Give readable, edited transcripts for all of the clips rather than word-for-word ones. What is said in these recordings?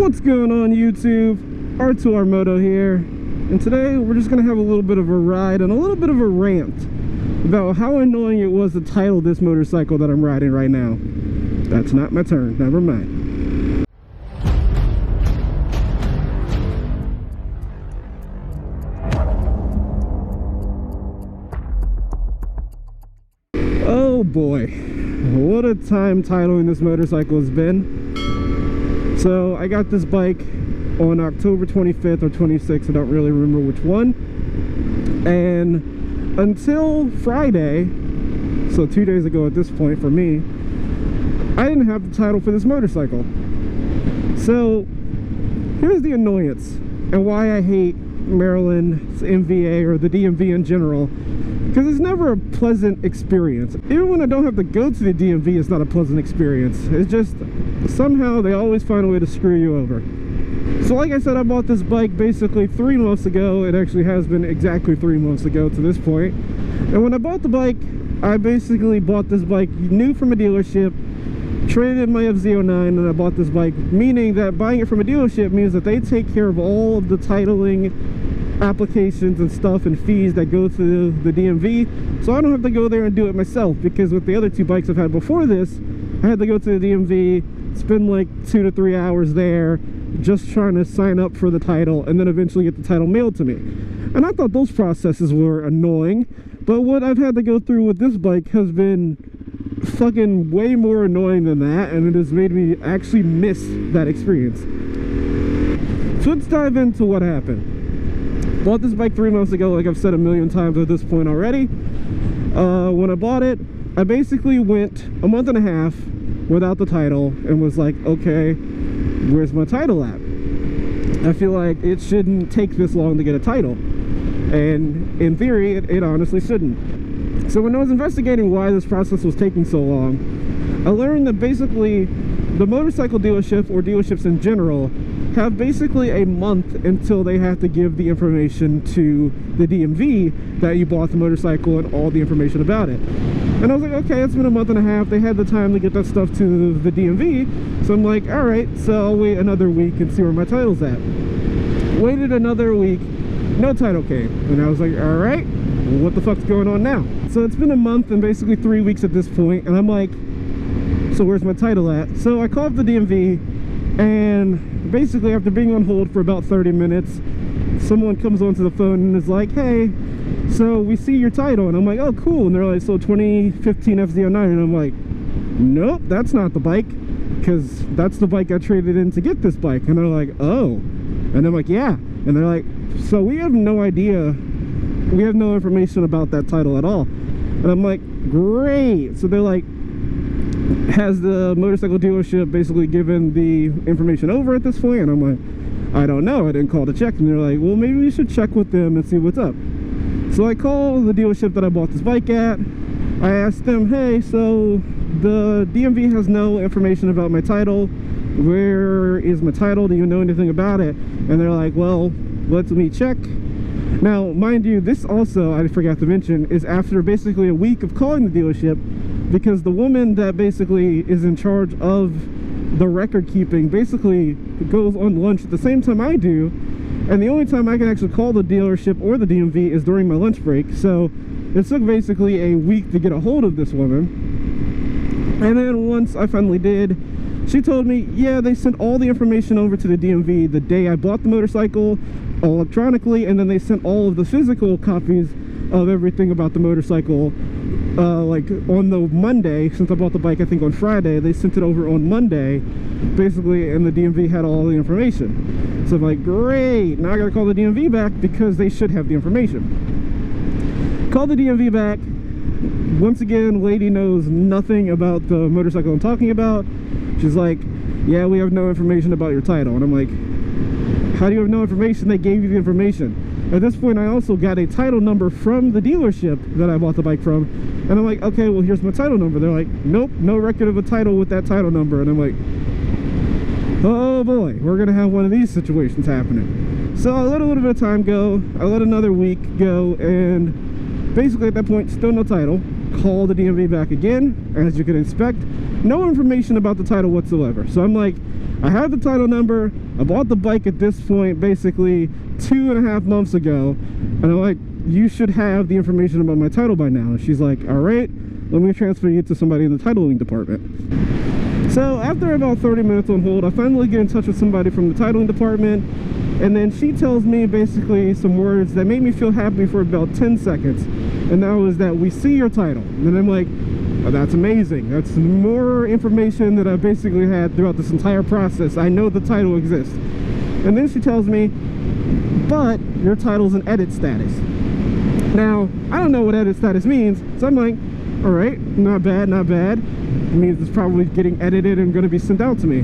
What's going on YouTube? R2R here, and today we're just gonna have a little bit of a ride and a little bit of a rant about how annoying it was to title this motorcycle that I'm riding right now. That's not my turn, never mind. Oh boy, what a time titling this motorcycle has been. So I got this bike on October 25th or 26th, I don't really remember which one, and until Friday, so 2 days ago at this point for me, I didn't have the title for this motorcycle. So here's the annoyance and why I hate Maryland's MVA or the DMV in general, because it's never a pleasant experience. Even when I don't have to go to the DMV, it's not a pleasant experience. It's just somehow they always find a way to screw you over. So like I said, I bought this bike basically 3 months ago. It actually has been exactly 3 months ago to this point. And when I bought the bike, I basically bought this bike new from a dealership, traded in my FZ09, and I bought this bike, meaning that buying it from a dealership means that they take care of all of the titling applications and stuff and fees that go to the DMV, so I don't have to go there and do it myself, because with the other 2 bikes I've had before this, I had to go to the DMV, spend like 2 to 3 hours there just trying to sign up for the title and then eventually get the title mailed to me. And I thought those processes were annoying, but what I've had to go through with this bike has been fucking way more annoying than that, and it has made me actually miss that experience. So let's dive into what happened. Bought this bike 3 months ago, like I've said a million times at this point already. When I bought it, I basically went a month and a half without the title and was like, okay, where's my title at? I feel like it shouldn't take this long to get a title, and in theory it honestly shouldn't. So when I was investigating why this process was taking so long, I learned that basically the motorcycle dealership, or dealerships in general, have basically a month until they have to give the information to the DMV that you bought the motorcycle and all the information about it. And I was like, okay, it's been a month and a half. They had the time to get that stuff to the DMV. So I'm like, all right, so I'll wait another week and see where my title's at. Waited another week, no title came. And I was like, all right, well, what the fuck's going on now? So it's been a month and basically 3 weeks at this point, and I'm like, so where's my title at? So I called the DMV, and basically after being on hold for about 30 minutes, someone comes onto the phone and is like, hey, so we see your title. And I'm like, oh cool. And they're like, so 2015 FZ09. And I'm like, nope, that's not the bike, because that's the bike I traded in to get this bike. And they're like, oh. And I'm like, yeah. And they're like, so we have no idea, we have no information about that title at all. And I'm like, great. So they're like, has the motorcycle dealership basically given the information over at this point? And I'm like, I don't know, I didn't call to check. And they're like, well, maybe we should check with them and see what's up. So I call the dealership that I bought this bike at. I asked them, hey, so the DMV has no information about my title. Where is my title? Do you know anything about it? And they're like, well, let me check. Now, mind you, this also, I forgot to mention, is after basically a week of calling the dealership, because the woman that basically is in charge of the record keeping basically goes on lunch at the same time I do, and the only time I can actually call the dealership or the DMV is during my lunch break. So it took basically a week to get a hold of this woman. And then once I finally did, she told me, yeah, they sent all the information over to the DMV the day I bought the motorcycle electronically, and then they sent all of the physical copies of everything about the motorcycle like on the Monday. Since I bought the bike I think on Friday, they sent it over on Monday basically, and the DMV had all the information. So I'm like, great, now I gotta call the DMV back because they should have the information. Call the DMV back. Once again, lady knows nothing about the motorcycle I'm talking about. She's like, yeah, we have no information about your title. And I'm like, how do you have no information? They gave you the information. At this point, I also got a title number from the dealership that I bought the bike from. And I'm like, okay, well, here's my title number. They're like, nope, no record of a title with that title number. And I'm like, oh boy, we're gonna have one of these situations happening. So I let a little bit of time go. I let another week go, and basically at that point, still no title. Call the DMV back again, and as you can expect, no information about the title whatsoever. So I'm like, I have the title number. I bought the bike at this point basically 2.5 months ago, and I'm like, you should have the information about my title by now. And she's like, all right, let me transfer you to somebody in the titling department. So after about 30 minutes on hold, I finally get in touch with somebody from the titling department, and then she tells me basically some words that made me feel happy for about 10 seconds. And that was that we see your title. And I'm like, oh, that's amazing. That's more information that I basically had throughout this entire process. I know the title exists. And then she tells me, but your title's in edit status. Now, I don't know what edit status means, so I'm like, all right, not bad, not bad. It means it's probably getting edited and going to be sent out to me.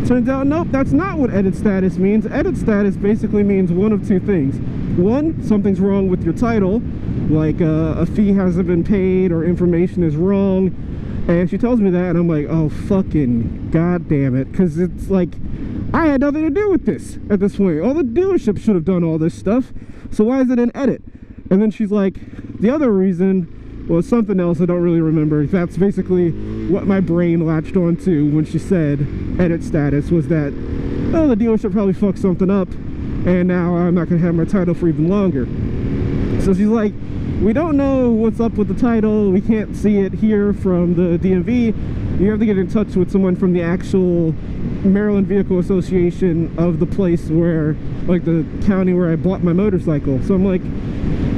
Turns out, nope, that's not what edit status means. Edit status basically means one of two things. One, something's wrong with your title, like a fee hasn't been paid or information is wrong. And she tells me that, and I'm like, oh, fucking god damn it. Because it's like, I had nothing to do with this at this point. All the dealership should have done all this stuff. So why is it in edit? And then she's like, the other reason was something else I don't really remember. That's basically what my brain latched onto when she said edit status, was that, oh, the dealership probably fucked something up, and now I'm not going to have my title for even longer. So she's like, we don't know what's up with the title. We can't see it here from the DMV. You have to get in touch with someone from the actual Maryland Vehicle Association of the place where, like the county where I bought my motorcycle. So I'm like,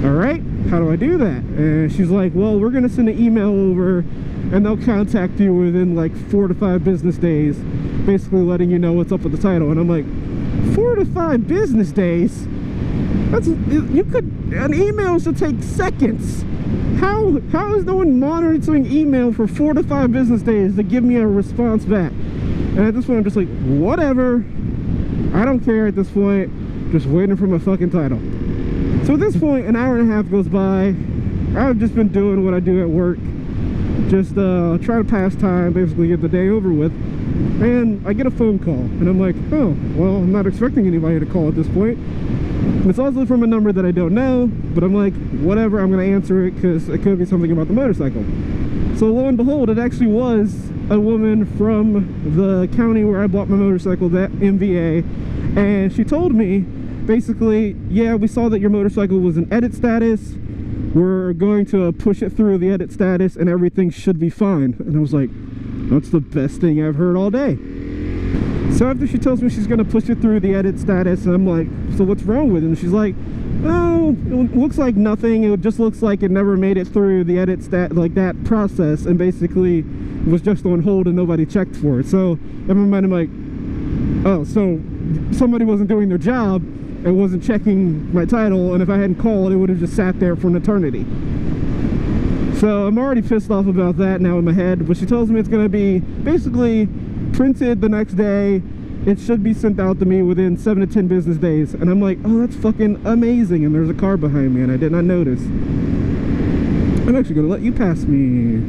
all right, how do I do that? And she's like, well, we're gonna send an email over and they'll contact you within like 4 to 5 business days, basically letting you know what's up with the title. And I'm like, 4 to 5 business days? That's, you could, an email should take seconds. How is no one monitoring email for 4 to 5 business days to give me a response back? And at this point I'm just like, whatever, I don't care at this point, just waiting for my fucking title. So at this point, an hour and a half goes by. I've just been doing what I do at work, just trying to pass time, basically get the day over with. And I get a phone call, and I'm like, oh, well, I'm not expecting anybody to call at this point. It's also from a number that I don't know, but I'm like, whatever, I'm going to answer it because it could be something about the motorcycle. So lo and behold, it actually was a woman from the county where I bought my motorcycle, that MVA, and she told me, basically, yeah, we saw that your motorcycle was in edit status. We're going to push it through the edit status and everything should be fine. And I was like, that's the best thing I've heard all day. So after she tells me she's going to push it through the edit status, I'm like, so what's wrong with it? And she's like, oh, it looks like nothing. It just looks like it never made it through the edit like that process, and basically was just on hold and nobody checked for it. So in my mind, I'm like, oh, so somebody wasn't doing their job and wasn't checking my title, and if I hadn't called, it would have just sat there for an eternity. So I'm already pissed off about that now in my head, but she tells me it's going to be basically printed the next day. It should be sent out to me within 7 to 10 business days. And I'm like, oh, that's fucking amazing. And there's a car behind me and I did not notice. I'm actually going to let you pass me.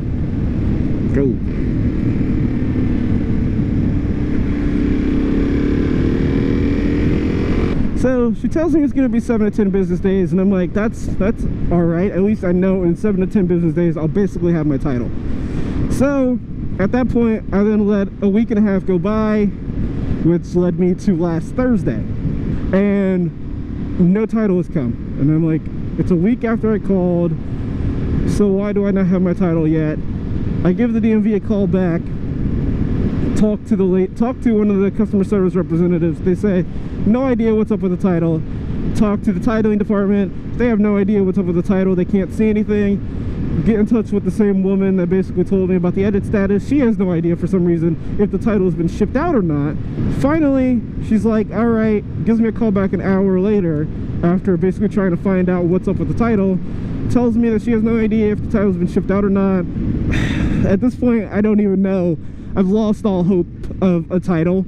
Go. So she tells me it's going to be 7 to 10 business days, and I'm like, that's all right. At least I know in 7 to 10 business days I'll basically have my title. So at that point, I then let a week and a half go by, which led me to last Thursday, and no title has come. And I'm like, it's a week after I called, so why do I not have my title yet? I give the DMV a call back, talk to one of the customer service representatives. They say, no idea what's up with the title. Talk to the titling department. They have no idea what's up with the title. They can't see anything. Get in touch with the same woman that basically told me about the edit status. She has no idea for some reason if the title has been shipped out or not. Finally, she's like, all right, gives me a call back an hour later after basically trying to find out what's up with the title. Tells me that she has no idea if the title's been shipped out or not. At this point, I don't even know. I've lost all hope of a title.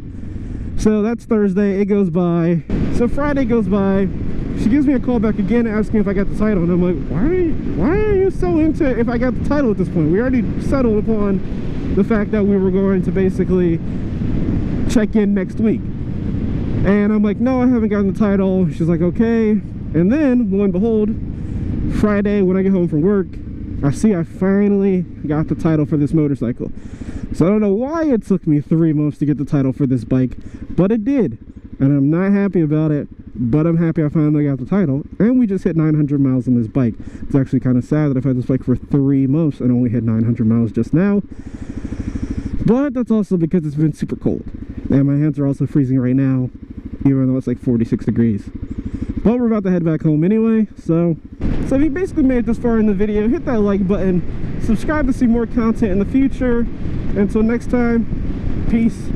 So that's Thursday. It goes by. So Friday goes by. She gives me a call back again asking if I got the title, and I'm like, why are you so into if I got the title at this point? We already settled upon the fact that we were going to basically check in next week. And I'm like, no, I haven't gotten the title. She's like, okay. And then, lo and behold, Friday when I get home from work, I see I finally got the title for this motorcycle. So I don't know why it took me 3 months to get the title for this bike, but it did. And I'm not happy about it, but I'm happy I finally got the title. And we just hit 900 miles on this bike. It's actually kind of sad that I've had this bike for 3 months and only hit 900 miles just now. But that's also because it's been super cold. And my hands are also freezing right now, even though it's like 46 degrees. But we're about to head back home anyway, so if you basically made it this far in the video, hit that like button, subscribe to see more content in the future. Until next time, peace.